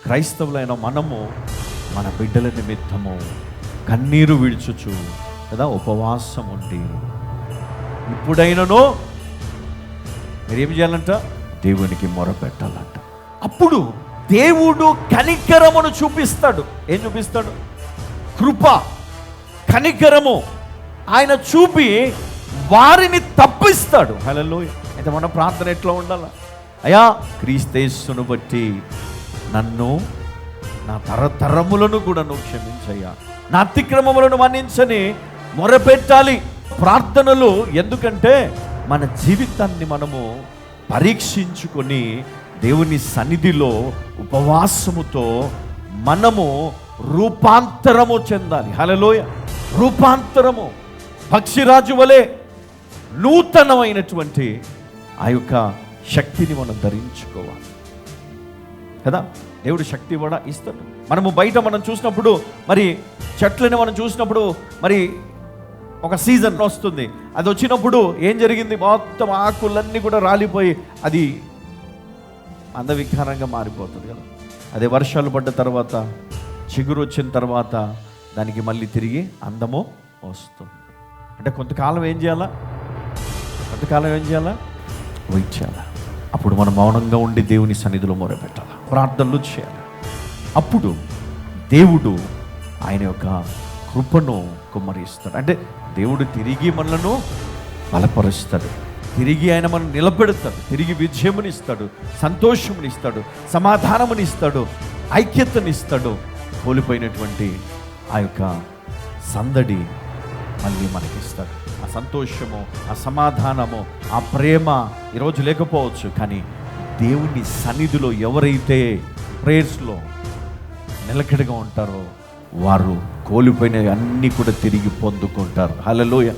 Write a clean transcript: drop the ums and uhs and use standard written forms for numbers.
క్రైస్తవులైన మనము మన బిడ్డల నిమిత్తము కన్నీరు విడుచుచు కదా ఉపవాసం ఉండి ఇప్పుడైనను మీరేం చేయాలంట? దేవునికి మొరపెట్టాలంట. అప్పుడు దేవుడు కనికరమును చూపిస్తాడు. ఏం చూపిస్తాడు? కృప, కనికరము ఆయన చూపి వారిని తప్పిస్తాడు. హల్లెలూయా. అయితే మన ప్రార్థన ఎట్లా ఉండాలి? అయ్యా, క్రీస్తేసును బట్టి నన్ను నా తరతరములను కూడా నువ్వు క్షమించయ్యా, నా అతిక్రమములను మన్నించని మొరపెట్టాలి ప్రార్థనలు. ఎందుకంటే మన జీవితాన్ని మనము పరీక్షించుకొని దేవుని సన్నిధిలో ఉపవాసముతో మనము రూపాంతరము చెందాలి. హల్లెలూయా. రూపాంతరము పక్షిరాజు వలె నూతనమైనటువంటి ఆ యొక్క శక్తిని మనం ధరించుకోవాలి కదా. దేవుడు శక్తి కూడా ఇస్తాడు. మనము బయట మనం చూసినప్పుడు, మరి చెట్లని మనం చూసినప్పుడు, మరి ఒక సీజన్ వస్తుంది. అది వచ్చినప్పుడు ఏం జరిగింది? మొత్తం ఆకులన్నీ కూడా రాలిపోయి అది అందవికారంగా మారిపోతుంది కదా. అదే వర్షాలు పడ్డ తర్వాత, చిగురు వచ్చిన తర్వాత దానికి మళ్ళీ తిరిగి అందము వస్తుంది. అంటే కొంతకాలం ఏం చేయాలా? వెయిట్ చేయాలా. అప్పుడు మనం మౌనంగా ఉండి దేవుని సన్నిధిలో మొరపెట్టాలి, ప్రార్థనలు చేయాలి. అప్పుడు దేవుడు ఆయన యొక్క కృపను కుమ్మరిస్తాడు. అంటే దేవుడు తిరిగి మనలను బలపరుస్తాడు, తిరిగి ఆయన మనం నిలబెడతాడు, తిరిగి విజయమునిస్తాడు, సంతోషమునిస్తాడు, సమాధానమునిస్తాడు, ఐక్యతనిస్తాడు. కోల్పోయినటువంటి ఆ యొక్క సందడి మళ్ళీ మనకిస్తాడు. ఆ సంతోషము, ఆ సమాధానము, ఆ ప్రేమ ఈరోజు లేకపోవచ్చు, కానీ దేవుని సన్నిధిలో ఎవరైతే ప్రేయర్స్లో నిలకడగా ఉంటారో వారు కోల్పోయినవి అన్నీ కూడా తిరిగి పొందుకుంటారు. హల్లెలూయా.